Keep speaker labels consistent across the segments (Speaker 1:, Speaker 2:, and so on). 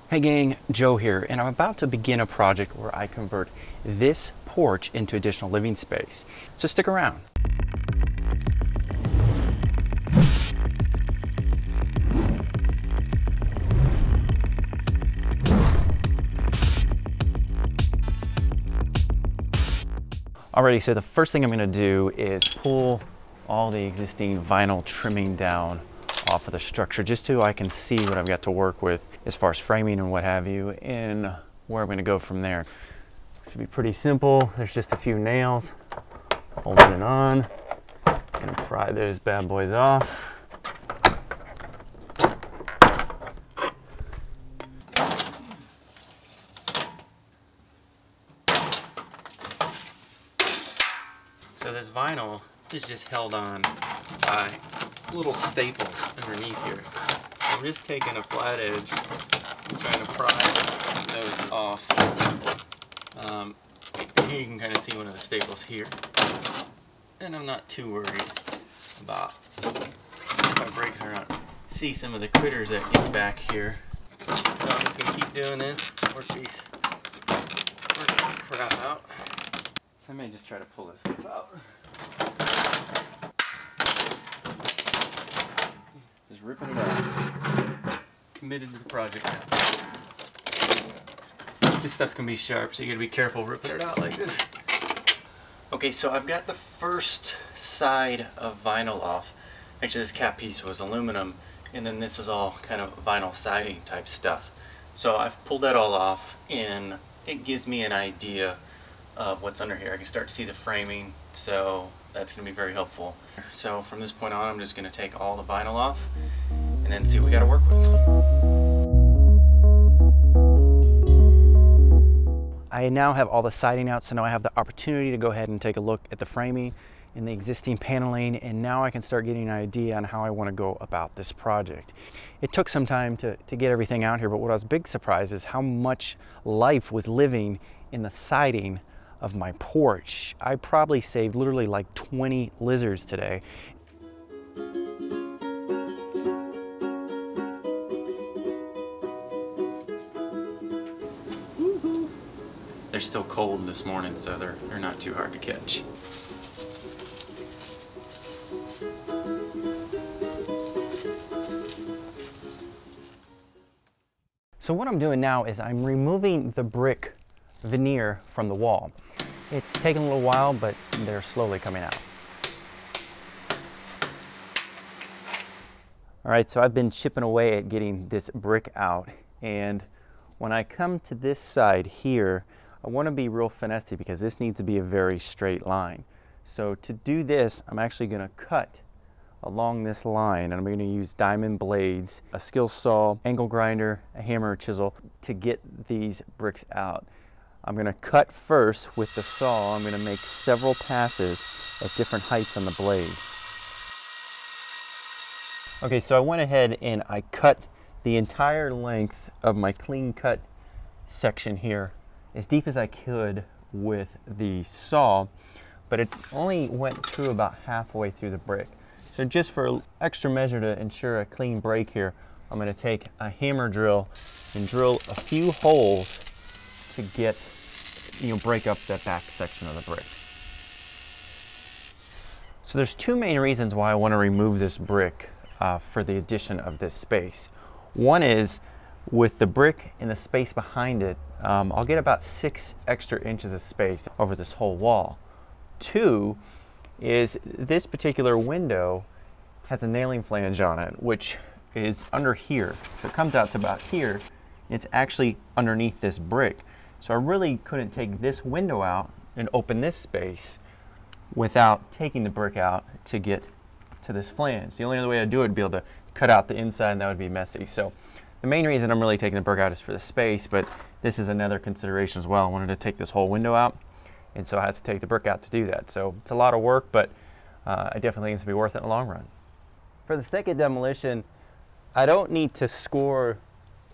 Speaker 1: Hey gang, Joe here, and I'm about to begin a project where I convert this porch into additional living space. So stick around. Alrighty, so the first thing I'm going to do is pull all the existing vinyl trimming down off of the structure just so I can see what I've got to work with as far as framing and what have you, and where I'm going to go from there. Should be pretty simple. There's just a few nails holding it on, and pry those bad boys off. So this vinyl is just held on by little staples underneath here. I'm just taking a flat edge and trying to pry those off. Here you can kind of see one of the staples here. And I'm not too worried about if I break it or not. See some of the critters that get back here. So I'm just going to keep doing this, work this crap out. I may just try to pull this stuff out. Just ripping it out. Committed to the project now. This stuff can be sharp, so you gotta be careful ripping it out like this. Okay, so I've got the first side of vinyl off. Actually, this cap piece was aluminum, and then this is all kind of vinyl siding type stuff. So I've pulled that all off, and it gives me an idea of what's under here. I can start to see the framing, so that's going to be very helpful. So from this point on, I'm just going to take all the vinyl off and then see what we got to work with. I now have all the siding out, so now I have the opportunity to go ahead and take a look at the framing and the existing paneling, and now I can start getting an idea on how I want to go about this project. It took some time to get everything out here, but what I was big surprised is how much life was living in the siding of my porch. I probably saved literally like 20 lizards today. They're still cold this morning, so they're not too hard to catch. So what I'm doing now is I'm removing the brick veneer from the wall. It's taken a little while, but they're slowly coming out. All right, so I've been chipping away at getting this brick out, and when I come to this side here, I want to be real finessey because this needs to be a very straight line. So to do this, I'm actually going to cut along this line, and I'm going to use diamond blades, a skill saw, angle grinder, a hammer or chisel to get these bricks out. I'm going to cut first with the saw. I'm going to make several passes at different heights on the blade. Okay, so I went ahead and I cut the entire length of my clean cut section here as deep as I could with the saw, but it only went through about halfway through the brick. So just for extra measure to ensure a clean break here, I'm going to take a hammer drill and drill a few holes to get, break up that back section of the brick. So there's two main reasons why I want to remove this brick for the addition of this space. One is with the brick and the space behind it, I'll get about 6 extra inches of space over this whole wall. Two is this particular window has a nailing flange on it, which is under here. So it comes out to about here. It's actually underneath this brick. So I really couldn't take this window out and open this space without taking the brick out to get to this flange. The only other way to do it would be able to cut out the inside, and that would be messy. So the main reason I'm really taking the brick out is for the space, but this is another consideration as well. I wanted to take this whole window out, and so I had to take the brick out to do that. So it's a lot of work, but I definitely think it's going to be worth it in the long run. For the sake of demolition, I don't need to score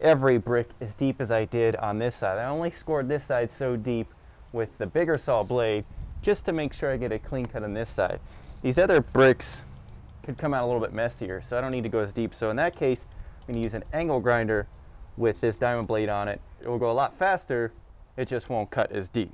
Speaker 1: every brick as deep as I did on this side. I only scored this side so deep with the bigger saw blade just to make sure I get a clean cut on this side. These other bricks could come out a little bit messier, so I don't need to go as deep. So in that case, I'm going to use an angle grinder with this diamond blade on it. It will go a lot faster, it just won't cut as deep.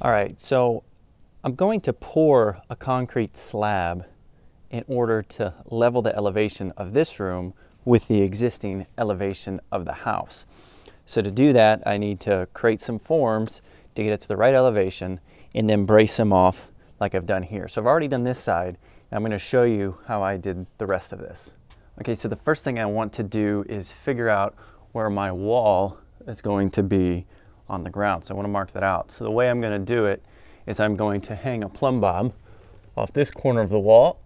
Speaker 1: All right, so I'm going to pour a concrete slab in order to level the elevation of this room with the existing elevation of the house. So to do that, I need to create some forms to get it to the right elevation and then brace them off like I've done here. So I've already done this side, and I'm going to show you how I did the rest of this. Okay, so the first thing I want to do is figure out where my wall is going to be on the ground. So I want to mark that out. So the way I'm going to do it is I'm going to hang a plumb bob off this corner of the wall,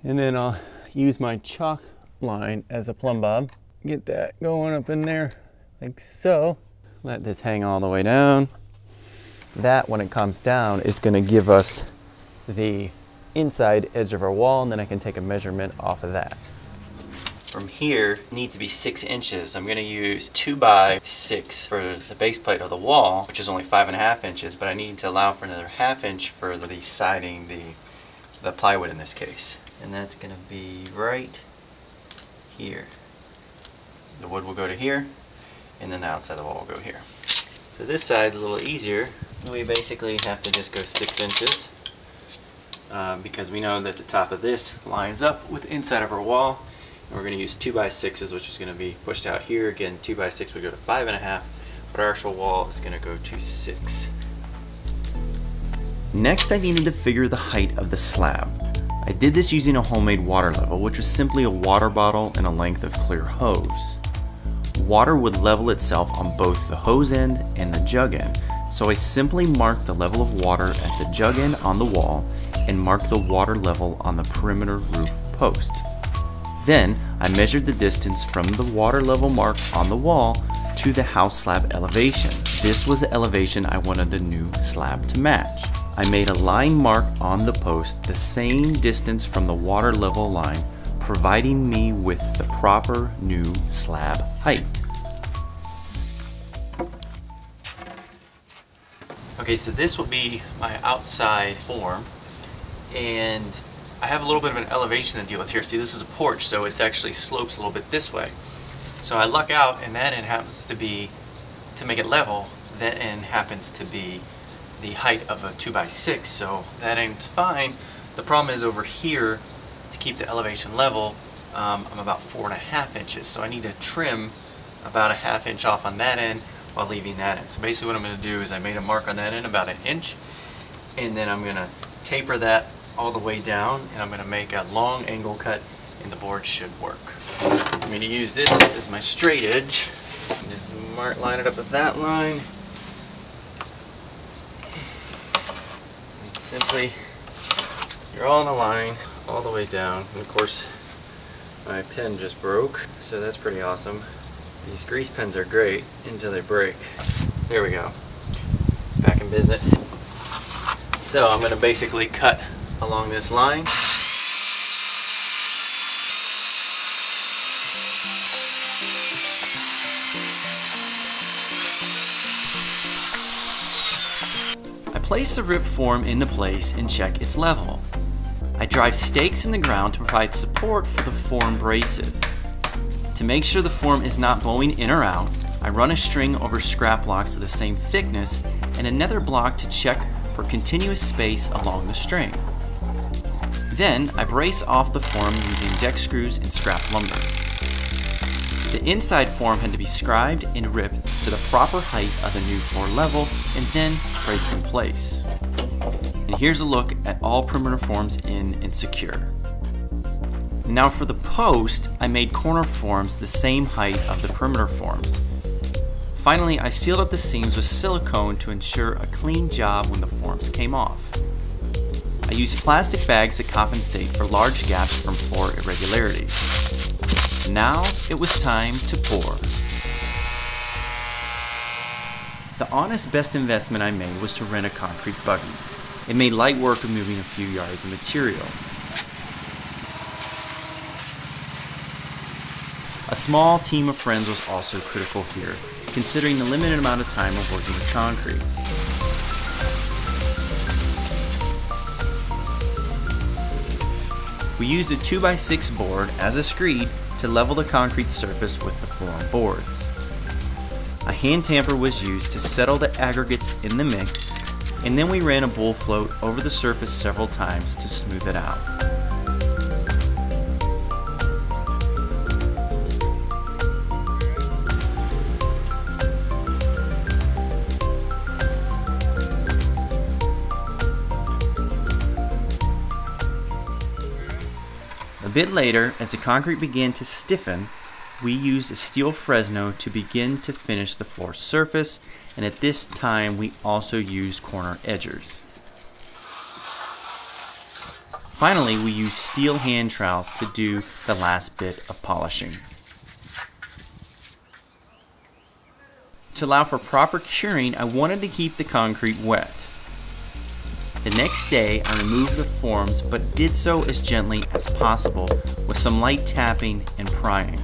Speaker 1: and then I'll use my chalk line as a plumb bob. Get that going up in there like so. Let this hang all the way down. That, when it comes down, is going to give us the inside edge of our wall, and then I can take a measurement off of that. From here, it needs to be 6 inches. I'm going to use 2 by 6 for the base plate of the wall, which is only 5.5 inches, but I need to allow for another 1/2 inch for the siding, the plywood in this case. And that's going to be right here. The wood will go to here, and then the outside of the wall will go here. So this side is a little easier. We basically have to just go 6 inches because we know that the top of this lines up with the inside of our wall. And we're going to use 2 by 6s, which is going to be pushed out here. Again, 2 by 6 would go to 5.5, but our actual wall is going to go to 6.
Speaker 2: Next, I needed to figure the height of the slab. I did this using a homemade water level, which was simply a water bottle and a length of clear hose. Water would level itself on both the hose end and the jug end, so I simply marked the level of water at the jug end on the wall and marked the water level on the perimeter roof post. Then, I measured the distance from the water level mark on the wall to the house slab elevation. This was the elevation I wanted the new slab to match. I made a line mark on the post the same distance from the water level line, providing me with the proper new slab height.
Speaker 1: Okay, so this will be my outside form, and I have a little bit of an elevation to deal with here. See, this is a porch, so it actually slopes a little bit this way. So I luck out, and that end happens to be, to make it level, that end happens to be the height of a 2 by 6, so that end's fine. The problem is over here, to keep the elevation level, I'm about 4.5 inches, so I need to trim about a 1/2 inch off on that end while leaving that end. So basically what I'm going to do is I made a mark on that end about 1 inch, and then I'm going to taper that all the way down, and I'm going to make a long angle cut, and the board should work. I'm going to use this as my straight edge. Just line it up with that line. And simply, you're all in a line all the way down. And of course, my pen just broke, so that's pretty awesome. These grease pens are great until they break. There we go. Back in business. So I'm going to basically cut along this line.
Speaker 2: I place the rib form into place and check its level. I drive stakes in the ground to provide support for the form braces. To make sure the form is not bowing in or out, I run a string over scrap blocks of the same thickness and another block to check for continuous space along the string. Then I brace off the form using deck screws and scrap lumber. The inside form had to be scribed and ripped to the proper height of the new floor level and then braced in place. And here's a look at all perimeter forms in and secure. Now for the post, I made corner forms the same height of the perimeter forms. Finally, I sealed up the seams with silicone to ensure a clean job when the forms came off. I used plastic bags to compensate for large gaps from floor irregularities. Now it was time to pour. The honest best investment I made was to rent a concrete buggy. It made light work of moving a few yards of material. A small team of friends was also critical here, considering the limited amount of time of working with concrete. We used a 2x6 board as a screed to level the concrete surface with the form boards. A hand tamper was used to settle the aggregates in the mix, and then we ran a bull float over the surface several times to smooth it out. A bit later, as the concrete began to stiffen, we used a steel Fresno to begin to finish the floor surface, and at this time we also used corner edgers. Finally, we used steel hand trowels to do the last bit of polishing. To allow for proper curing, I wanted to keep the concrete wet. The next day, I removed the forms, but did so as gently as possible with some light tapping and prying.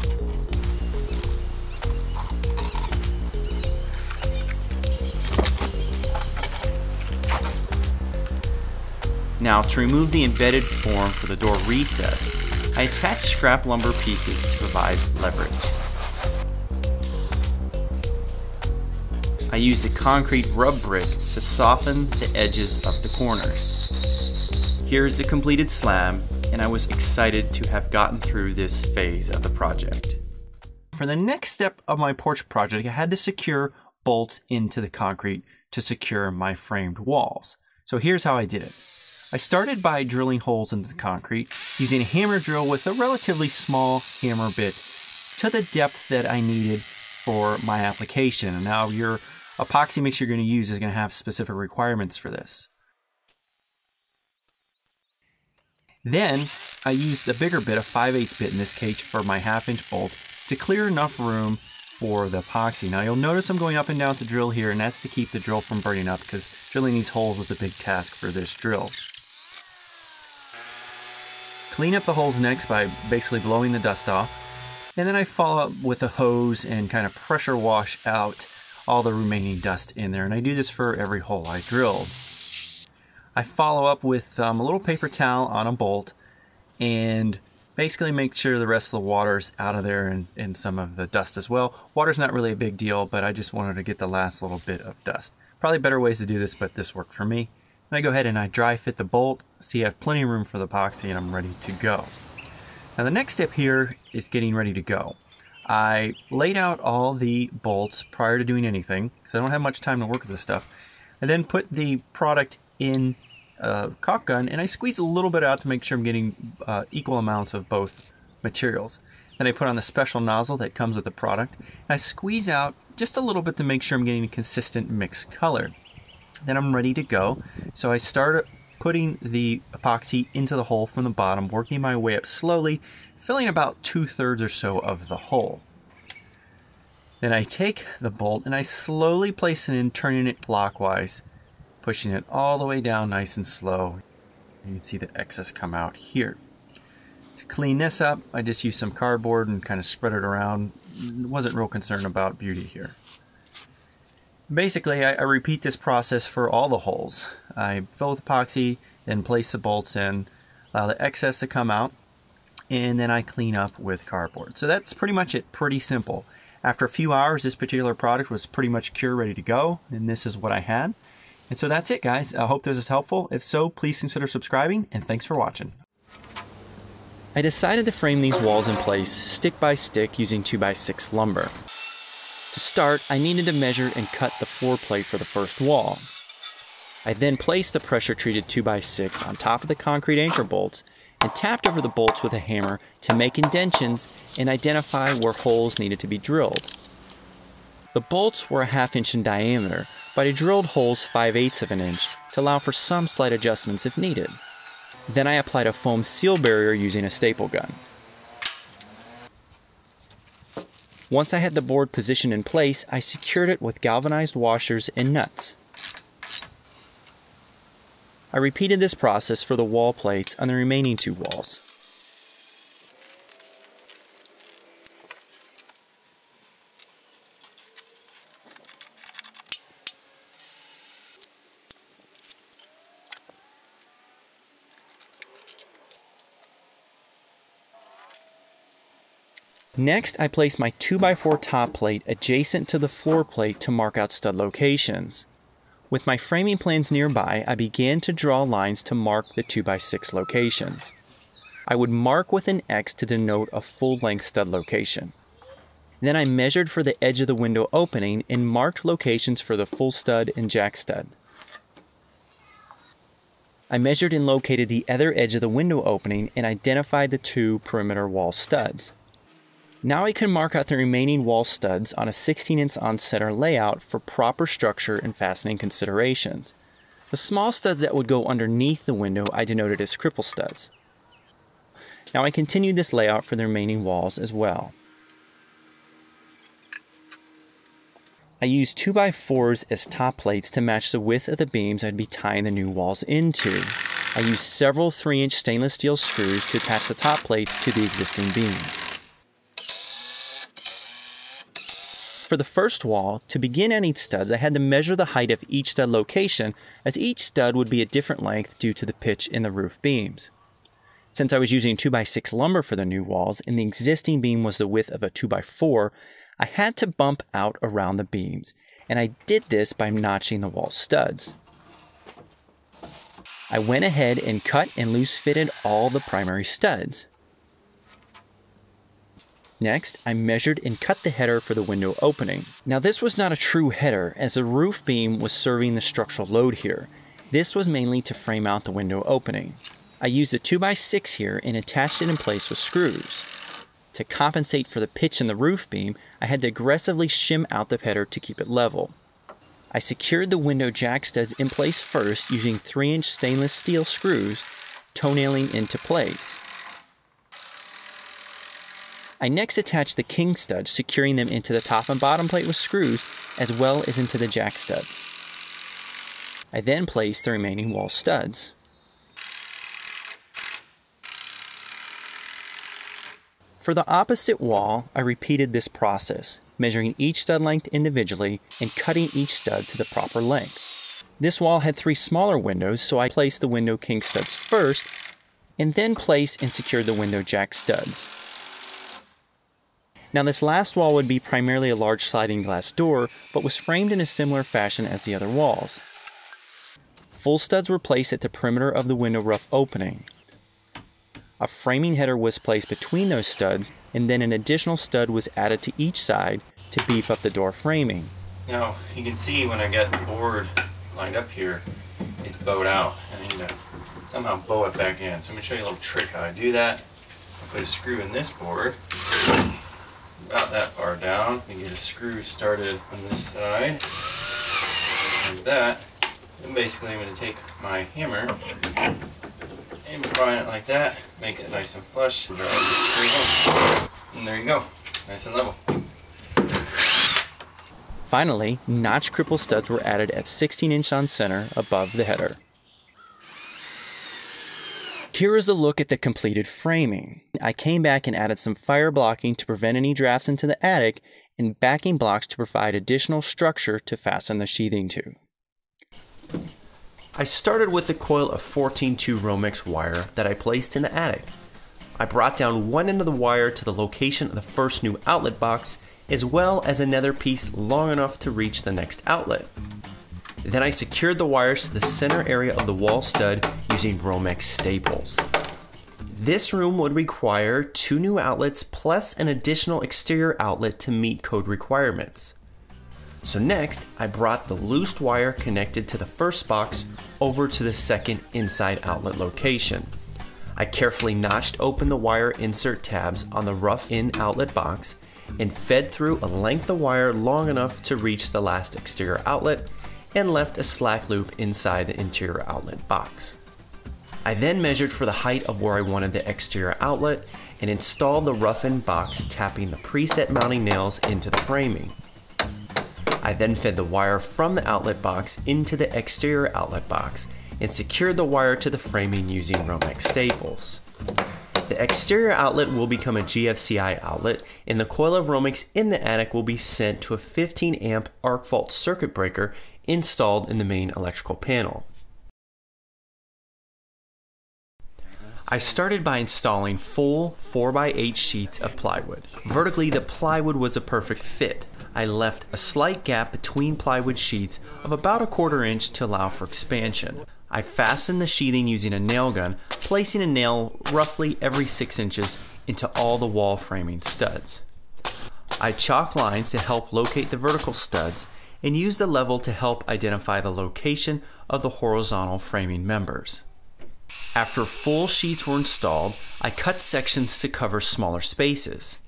Speaker 2: Now, to remove the embedded form for the door recess, I attached scrap lumber pieces to provide leverage. I used a concrete rub brick to soften the edges of the corners. Here is the completed slab, and I was excited to have gotten through this phase of the project. For the next step of my porch project, I had to secure bolts into the concrete to secure my framed walls. So here's how I did it. I started by drilling holes into the concrete using a hammer drill with a relatively small hammer bit to the depth that I needed for my application. And now your epoxy mix you're going to use is going to have specific requirements for this. Then I used the bigger bit, a 5/8 bit in this case, for my 1/2-inch bolts to clear enough room for the epoxy. Now you'll notice I'm going up and down to drill here, and that's to keep the drill from burning up because drilling these holes was a big task for this drill. Clean up the holes next by basically blowing the dust off, and then I follow up with a hose and kind of pressure wash out all the remaining dust in there, and I do this for every hole I drilled. I follow up with a little paper towel on a bolt and basically make sure the rest of the water's out of there and some of the dust as well. Water's not really a big deal, but I just wanted to get the last little bit of dust. Probably better ways to do this, but this worked for me. And I go ahead and I dry fit the bolt, see I have plenty of room for the epoxy, and I'm ready to go. Now the next step here is getting ready to go. I laid out all the bolts prior to doing anything, because I don't have much time to work with this stuff. I then put the product in a caulk gun, and I squeeze a little bit out to make sure I'm getting equal amounts of both materials. Then I put on the special nozzle that comes with the product, and I squeeze out just a little bit to make sure I'm getting a consistent mixed color. Then I'm ready to go. So I start putting the epoxy into the hole from the bottom, working my way up slowly, filling about 2/3 or so of the hole. Then I take the bolt and I slowly place it in, turning it clockwise, pushing it all the way down nice and slow. You can see the excess come out here. To clean this up, I just used some cardboard and kind of spread it around. Wasn't real concerned about beauty here. Basically, I repeat this process for all the holes. I fill with epoxy, then place the bolts in, allow the excess to come out, and then I clean up with cardboard. So that's pretty much it, pretty simple. After a few hours, this particular product was pretty much cured, ready to go, and this is what I had. And so that's it, guys. I hope this is helpful. If so, please consider subscribing, and thanks for watching. I decided to frame these walls in place stick by stick using 2x6 lumber. To start, I needed to measure and cut the floor plate for the first wall. I then placed the pressure-treated 2x6 on top of the concrete anchor bolts and tapped over the bolts with a hammer to make indentions and identify where holes needed to be drilled. The bolts were a 1/2 inch in diameter, but I drilled holes 5/8 of an inch to allow for some slight adjustments if needed. Then I applied a foam seal barrier using a staple gun. Once I had the board positioned in place, I secured it with galvanized washers and nuts. I repeated this process for the wall plates on the remaining 2 walls. Next, I placed my 2x4 top plate adjacent to the floor plate to mark out stud locations. With my framing plans nearby, I began to draw lines to mark the 2x6 locations. I would mark with an X to denote a full-length stud location. Then I measured for the edge of the window opening and marked locations for the full stud and jack stud. I measured and located the other edge of the window opening and identified the 2 perimeter wall studs. Now I can mark out the remaining wall studs on a 16-inch on-center layout for proper structure and fastening considerations. The small studs that would go underneath the window I denoted as cripple studs. Now I continued this layout for the remaining walls as well. I used 2x4s as top plates to match the width of the beams I'd be tying the new walls into. I used several 3-inch stainless steel screws to attach the top plates to the existing beams. For the first wall, to begin adding studs, I had to measure the height of each stud location, as each stud would be a different length due to the pitch in the roof beams. Since I was using 2x6 lumber for the new walls, and the existing beam was the width of a 2x4, I had to bump out around the beams, and I did this by notching the wall studs. I went ahead and cut and loose fitted all the primary studs. Next, I measured and cut the header for the window opening. Now this was not a true header, as the roof beam was serving the structural load here. This was mainly to frame out the window opening. I used a 2x6 here and attached it in place with screws. To compensate for the pitch in the roof beam, I had to aggressively shim out the header to keep it level. I secured the window jack studs in place first using 3-inch stainless steel screws, toenailing into place. I next attached the king studs, securing them into the top and bottom plate with screws, as well as into the jack studs. I then placed the remaining wall studs. For the opposite wall, I repeated this process, measuring each stud length individually and cutting each stud to the proper length. This wall had 3 smaller windows, so I placed the window king studs first, and then placed and secured the window jack studs. Now this last wall would be primarily a large sliding glass door, but was framed in a similar fashion as the other walls. Full studs were placed at the perimeter of the window rough opening. A framing header was placed between those studs, and then an additional stud was added to each side to beef up the door framing.
Speaker 1: Now you can see when I got the board lined up here, it's bowed out. I need to somehow bow it back in. So I'm going to show you a little trick how I do that. I put a screw in this board. About that far down, and get a screw started on this side. Like that. Then basically I'm going to take my hammer and prime it like that. Makes it nice and flush. Drive the screw home. And there you go. Nice and level.
Speaker 2: Finally, notch cripple studs were added at 16-inch on center above the header. Here is a look at the completed framing. I came back and added some fire blocking to prevent any drafts into the attic and backing blocks to provide additional structure to fasten the sheathing to.
Speaker 3: I started with a coil of 14-2 Romex wire that I placed in the attic. I brought down one end of the wire to the location of the first new outlet box, as well as another piece long enough to reach the next outlet. Then I secured the wires to the center area of the wall stud using Romex staples. This room would require 2 new outlets plus an additional exterior outlet to meet code requirements. So next, I brought the loose wire connected to the first box over to the second inside outlet location. I carefully notched open the wire insert tabs on the rough-in outlet box and fed through a length of wire long enough to reach the last exterior outlet and left a slack loop inside the interior outlet box. I then measured for the height of where I wanted the exterior outlet and installed the rough-in box, tapping the preset mounting nails into the framing. I then fed the wire from the outlet box into the exterior outlet box and secured the wire to the framing using Romex staples. The exterior outlet will become a GFCI outlet, and the coil of Romex in the attic will be sent to a 15 amp arc fault circuit breaker installed in the main electrical panel. I started by installing full 4x8 sheets of plywood. Vertically, the plywood was a perfect fit. I left a slight gap between plywood sheets of about 1/4 inch to allow for expansion. I fastened the sheathing using a nail gun, placing a nail roughly every 6 inches into all the wall framing studs. I chalked lines to help locate the vertical studs and used a level to help identify the location of the horizontal framing members. After full sheets were installed, I cut sections to cover smaller spaces.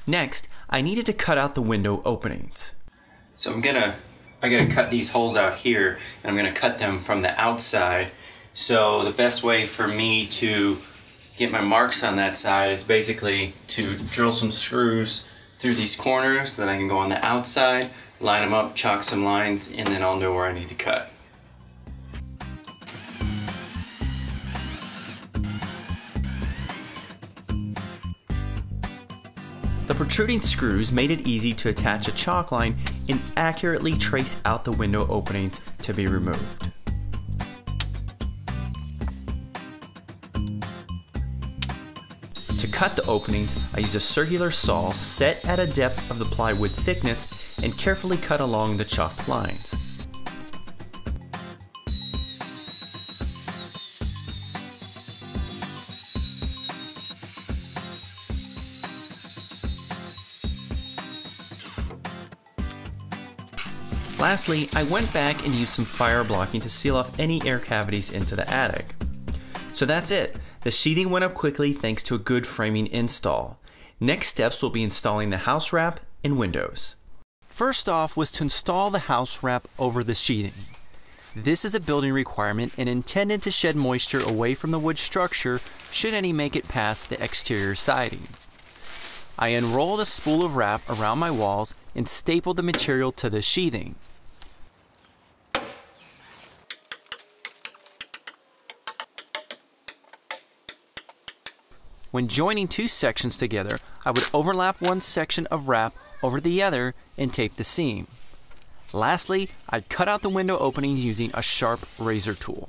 Speaker 3: Next, I needed to cut out the window openings.
Speaker 2: So I gotta cut these holes out here, and I'm gonna cut them from the outside. So the best way for me to get my marks on that side is basically to drill some screws through these corners, then I can go on the outside, line them up, chalk some lines, and then I'll know where I need to cut.
Speaker 3: The protruding screws made it easy to attach a chalk line and accurately trace out the window openings to be removed. To cut the openings, I used a circular saw set at a depth of the plywood thickness and carefully cut along the chalked lines. Lastly, I went back and used some fire blocking to seal off any air cavities into the attic. So that's it. The sheathing went up quickly thanks to a good framing install. Next steps will be installing the house wrap and windows. First off was to install the house wrap over the sheathing. This is a building requirement and intended to shed moisture away from the wood structure should any make it past the exterior siding. I unrolled a spool of wrap around my walls and stapled the material to the sheathing. When joining two sections together, I would overlap one section of wrap over the other and tape the seam. Lastly, I'd cut out the window openings using a sharp razor tool.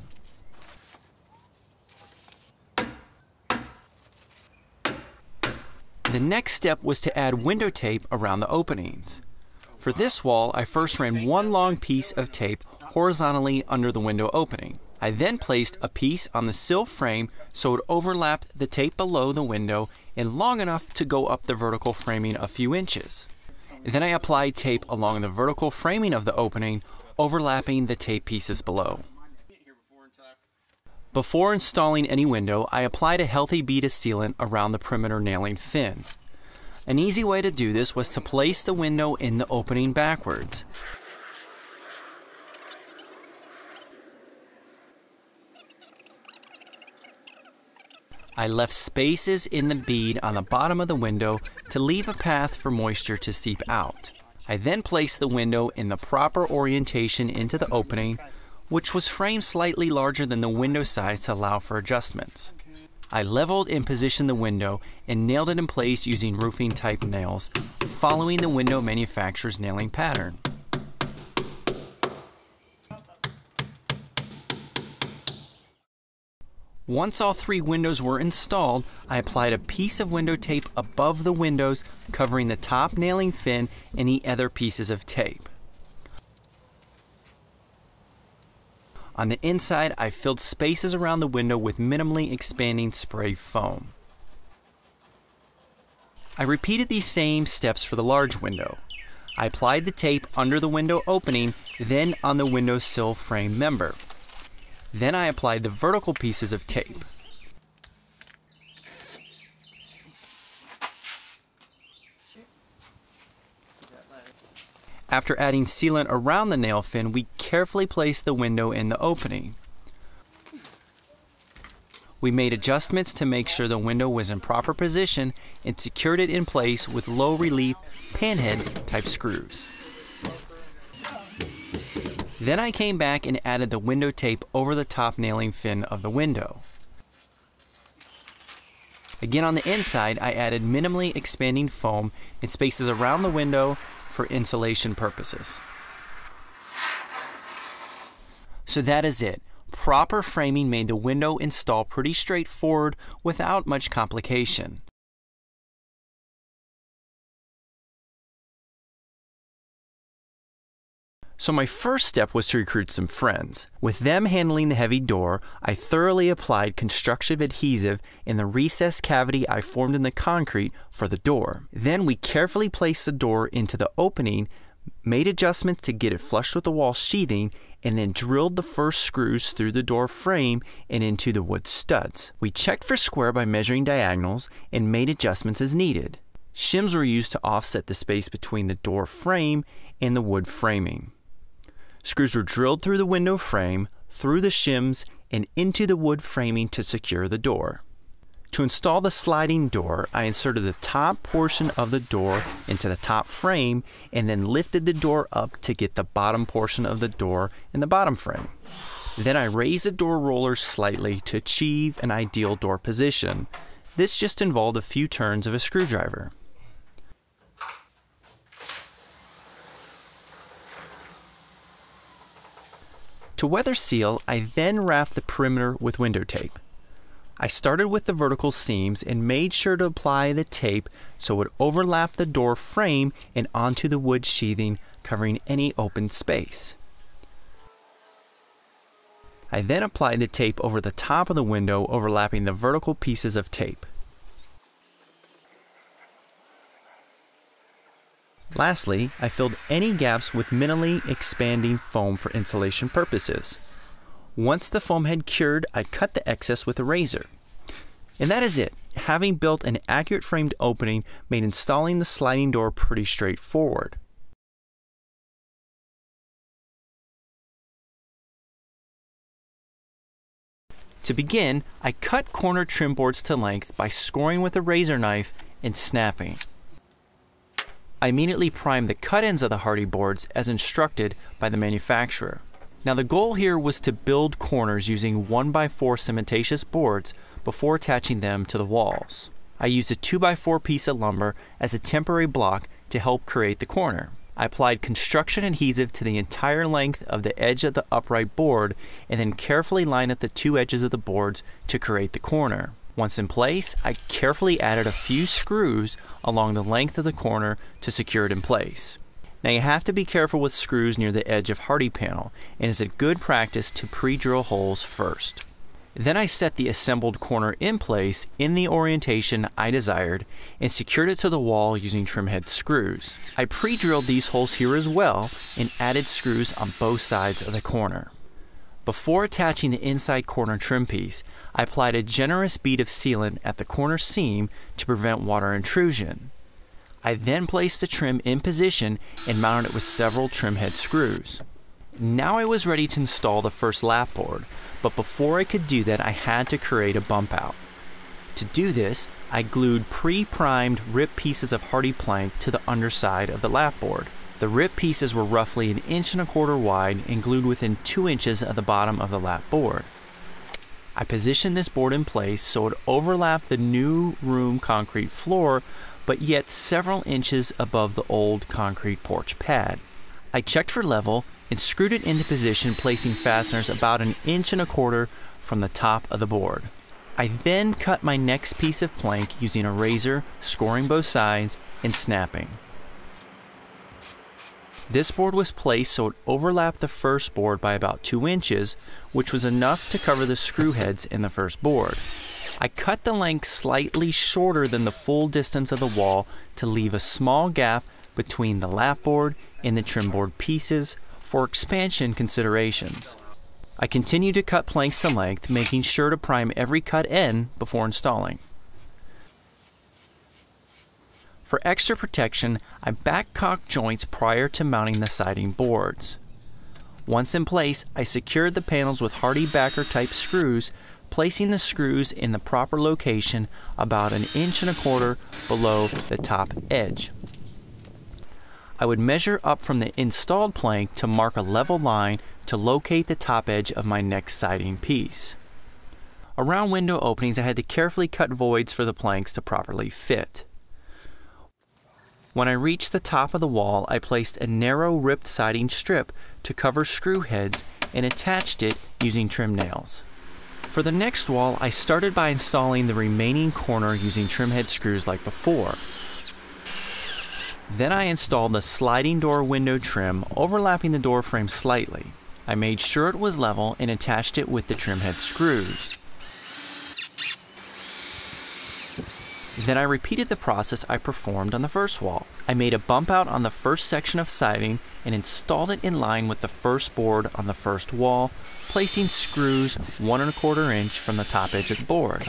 Speaker 3: The next step was to add window tape around the openings. For this wall, I first ran one long piece of tape horizontally under the window opening. I then placed a piece on the sill frame so it overlapped the tape below the window and long enough to go up the vertical framing a few inches. Then I applied tape along the vertical framing of the opening, overlapping the tape pieces below. Before installing any window, I applied a healthy bead of sealant around the perimeter nailing fin. An easy way to do this was to place the window in the opening backwards. I left spaces in the bead on the bottom of the window to leave a path for moisture to seep out. I then placed the window in the proper orientation into the opening, which was framed slightly larger than the window size to allow for adjustments. I leveled and positioned the window and nailed it in place using roofing type nails, following the window manufacturer's nailing pattern. Once all three windows were installed, I applied a piece of window tape above the windows, covering the top nailing fin and the other pieces of tape. On the inside, I filled spaces around the window with minimally expanding spray foam. I repeated these same steps for the large window. I applied the tape under the window opening, then on the windowsill frame member. Then I applied the vertical pieces of tape. After adding sealant around the nail fin, we carefully placed the window in the opening. We made adjustments to make sure the window was in proper position and secured it in place with low relief panhead type screws. Then I came back and added the window tape over the top nailing fin of the window. Again, on the inside, I added minimally expanding foam in spaces around the window for insulation purposes. So that is it. Proper framing made the window install pretty straightforward without much complication. So my first step was to recruit some friends. With them handling the heavy door, I thoroughly applied construction adhesive in the recessed cavity I formed in the concrete for the door. Then we carefully placed the door into the opening, made adjustments to get it flush with the wall sheathing, and then drilled the first screws through the door frame and into the wood studs. We checked for square by measuring diagonals and made adjustments as needed. Shims were used to offset the space between the door frame and the wood framing. Screws were drilled through the window frame, through the shims, and into the wood framing to secure the door. To install the sliding door, I inserted the top portion of the door into the top frame and then lifted the door up to get the bottom portion of the door in the bottom frame. Then I raised the door rollers slightly to achieve an ideal door position. This just involved a few turns of a screwdriver. To weather seal, I then wrapped the perimeter with window tape. I started with the vertical seams and made sure to apply the tape so it would overlap the door frame and onto the wood sheathing, covering any open space. I then applied the tape over the top of the window, overlapping the vertical pieces of tape. Lastly, I filled any gaps with minimally expanding foam for insulation purposes. Once the foam had cured, I cut the excess with a razor. And that is it. Having built an accurate framed opening made installing the sliding door pretty straightforward. To begin, I cut corner trim boards to length by scoring with a razor knife and snapping. I immediately primed the cut ends of the Hardie boards as instructed by the manufacturer. Now the goal here was to build corners using 1x4 cementatious boards before attaching them to the walls. I used a 2x4 piece of lumber as a temporary block to help create the corner. I applied construction adhesive to the entire length of the edge of the upright board and then carefully lined up the two edges of the boards to create the corner. Once in place, I carefully added a few screws along the length of the corner to secure it in place. Now you have to be careful with screws near the edge of Hardie panel, and it's a good practice to pre-drill holes first. Then I set the assembled corner in place in the orientation I desired and secured it to the wall using trim head screws. I pre-drilled these holes here as well and added screws on both sides of the corner. Before attaching the inside corner trim piece, I applied a generous bead of sealant at the corner seam to prevent water intrusion. I then placed the trim in position and mounted it with several trim head screws. Now I was ready to install the first lap board, but before I could do that I had to create a bump out. To do this, I glued pre-primed rip pieces of HardiePlank to the underside of the lap board. The rip pieces were roughly 1.25 inches wide and glued within 2 inches of the bottom of the lap board. I positioned this board in place so it overlapped the new room concrete floor, but yet several inches above the old concrete porch pad. I checked for level and screwed it into position, placing fasteners about 1.25 inches from the top of the board. I then cut my next piece of plank using a razor, scoring both sides, and snapping. This board was placed so it overlapped the first board by about 2 inches, which was enough to cover the screw heads in the first board. I cut the length slightly shorter than the full distance of the wall to leave a small gap
Speaker 2: between the lap board and the trim board pieces for expansion considerations. I continue to cut planks to length, making sure to prime every cut end before installing. For extra protection, I back-cocked joints prior to mounting the siding boards. Once in place, I secured the panels with Hardie backer type screws, placing the screws in the proper location about 1.25 inches below the top edge. I would measure up from the installed plank to mark a level line to locate the top edge of my next siding piece. Around window openings, I had to carefully cut voids for the planks to properly fit. When I reached the top of the wall, I placed a narrow ripped siding strip to cover screw heads and attached it using trim nails. For the next wall, I started by installing the remaining corner using trim head screws like before. Then I installed the sliding door window trim overlapping the door frame slightly. I made sure it was level and attached it with the trim head screws. Then I repeated the process I performed on the first wall. I made a bump out on the first section of siding and installed it in line with the first board on the first wall, placing screws 1.25 inches from the top edge of the board.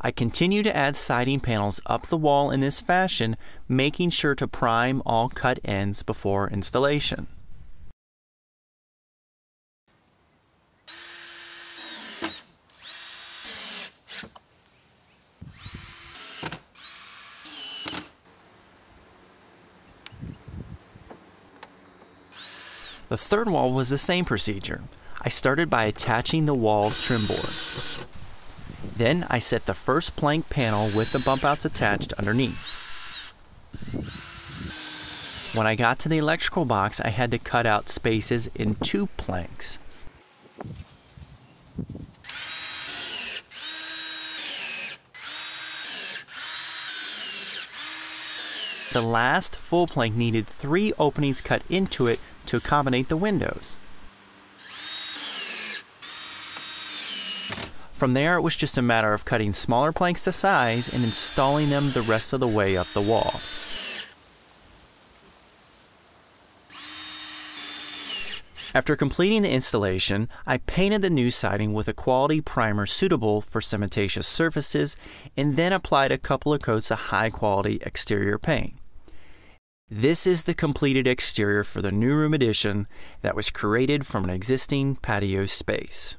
Speaker 2: I continue to add siding panels up the wall in this fashion, making sure to prime all cut ends before installation. The third wall was the same procedure. I started by attaching the wall trim board. Then I set the first plank panel with the bump outs attached underneath. When I got to the electrical box, I had to cut out spaces in 2 planks. The last full plank needed 3 openings cut into it to accommodate the windows. From there, it was just a matter of cutting smaller planks to size and installing them the rest of the way up the wall. After completing the installation, I painted the new siding with a quality primer suitable for cementitious surfaces and then applied a couple of coats of high-quality exterior paint. This is the completed exterior for the new room addition that was created from an existing patio space.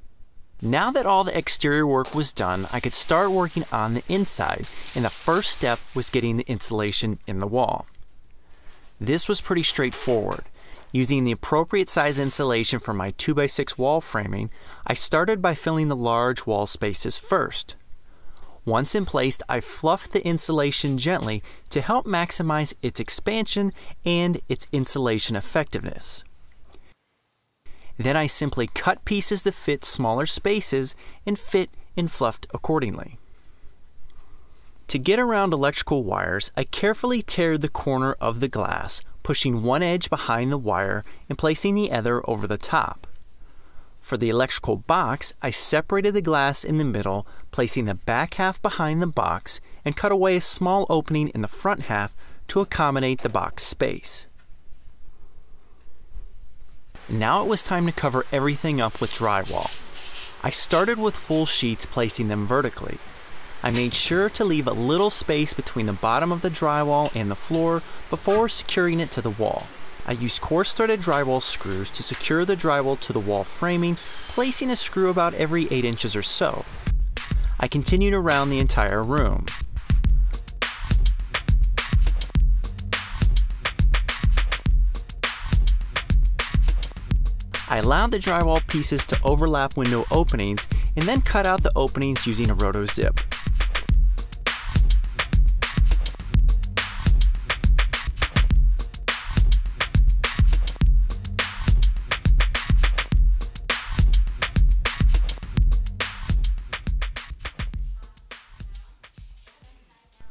Speaker 2: Now that all the exterior work was done, I could start working on the inside, and the first step was getting the insulation in the wall. This was pretty straightforward. Using the appropriate size insulation for my 2x6 wall framing, I started by filling the large wall spaces first. Once in place, I fluffed the insulation gently to help maximize its expansion and its insulation effectiveness. Then I simply cut pieces to fit smaller spaces and fit and fluffed accordingly. To get around electrical wires, I carefully teared the corner of the glass, pushing one edge behind the wire and placing the other over the top. For the electrical box, I separated the glass in the middle, placing the back half behind the box, and cut away a small opening in the front half to accommodate the box space. Now it was time to cover everything up with drywall. I started with full sheets, placing them vertically. I made sure to leave a little space between the bottom of the drywall and the floor before securing it to the wall. I used coarse threaded drywall screws to secure the drywall to the wall framing, placing a screw about every 8 inches or so. I continued around the entire room. I allowed the drywall pieces to overlap window openings and then cut out the openings using a roto zip.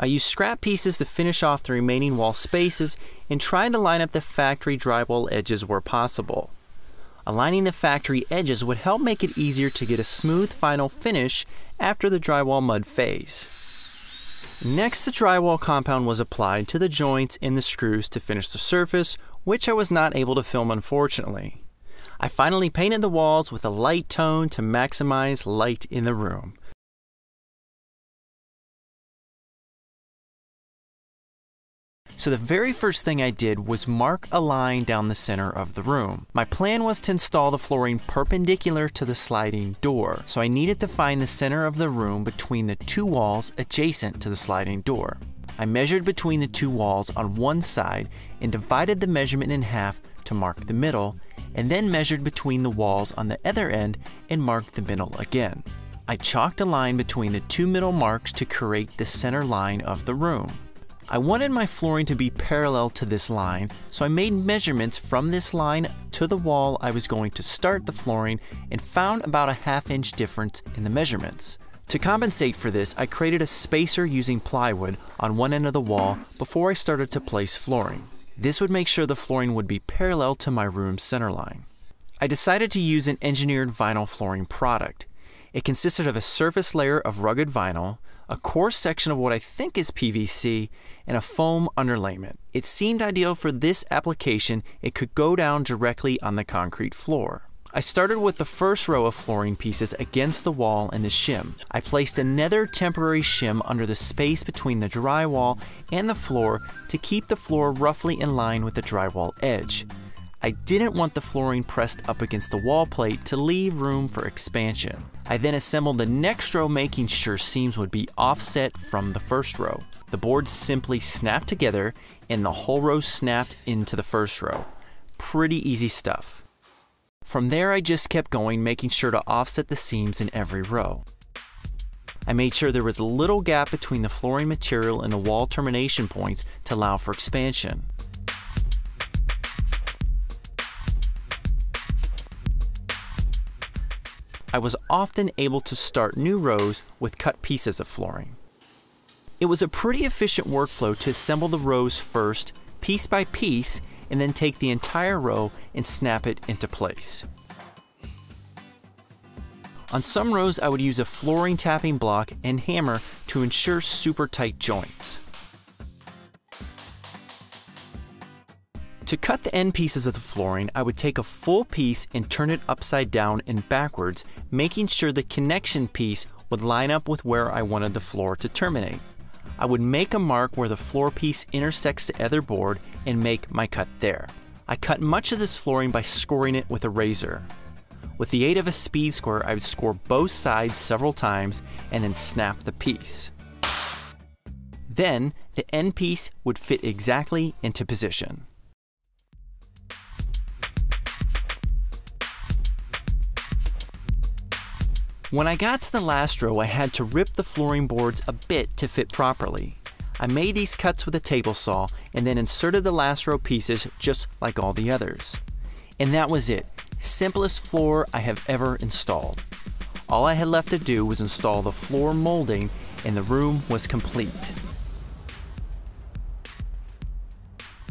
Speaker 2: I used scrap pieces to finish off the remaining wall spaces and tried to line up the factory drywall edges where possible. Aligning the factory edges would help make it easier to get a smooth final finish after the drywall mud phase. Next, the drywall compound was applied to the joints and the screws to finish the surface, which I was not able to film unfortunately. I finally painted the walls with a light tone to maximize light in the room. So the very first thing I did was mark a line down the center of the room. My plan was to install the flooring perpendicular to the sliding door, so I needed to find the center of the room between the two walls adjacent to the sliding door. I measured between the two walls on one side and divided the measurement in half to mark the middle, and then measured between the walls on the other end and marked the middle again. I chalked a line between the two middle marks to create the center line of the room. I wanted my flooring to be parallel to this line, so I made measurements from this line to the wall I was going to start the flooring and found about a ½ inch difference in the measurements. To compensate for this, I created a spacer using plywood on one end of the wall before I started to place flooring. This would make sure the flooring would be parallel to my room's center line. I decided to use an engineered vinyl flooring product. It consisted of a surface layer of rugged vinyl, a coarse section of what I think is PVC, and a foam underlayment. It seemed ideal for this application. It could go down directly on the concrete floor. I started with the first row of flooring pieces against the wall and the shim. I placed another temporary shim under the space between the drywall and the floor to keep the floor roughly in line with the drywall edge. I didn't want the flooring pressed up against the wall plate to leave room for expansion. I then assembled the next row, making sure seams would be offset from the first row. The boards simply snapped together and the whole row snapped into the first row. Pretty easy stuff. From there, I just kept going, making sure to offset the seams in every row. I made sure there was a little gap between the flooring material and the wall termination points to allow for expansion. I was often able to start new rows with cut pieces of flooring. It was a pretty efficient workflow to assemble the rows first, piece by piece, and then take the entire row and snap it into place. On some rows, I would use a flooring tapping block and hammer to ensure super tight joints. To cut the end pieces of the flooring, I would take a full piece and turn it upside down and backwards, making sure the connection piece would line up with where I wanted the floor to terminate. I would make a mark where the floor piece intersects the other board and make my cut there. I cut much of this flooring by scoring it with a razor. With the aid of a speed square, I would score both sides several times and then snap the piece. Then, the end piece would fit exactly into position. When I got to the last row, I had to rip the flooring boards a bit to fit properly. I made these cuts with a table saw and then inserted the last row pieces just like all the others. And that was it. Simplest floor I have ever installed. All I had left to do was install the floor molding and the room was complete.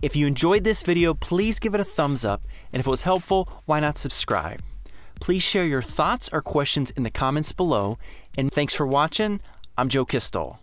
Speaker 2: If you enjoyed this video, please give it a thumbs up, and if it was helpful, why not subscribe? Please share your thoughts or questions in the comments below, and thanks for watching. I'm Joe Kistel.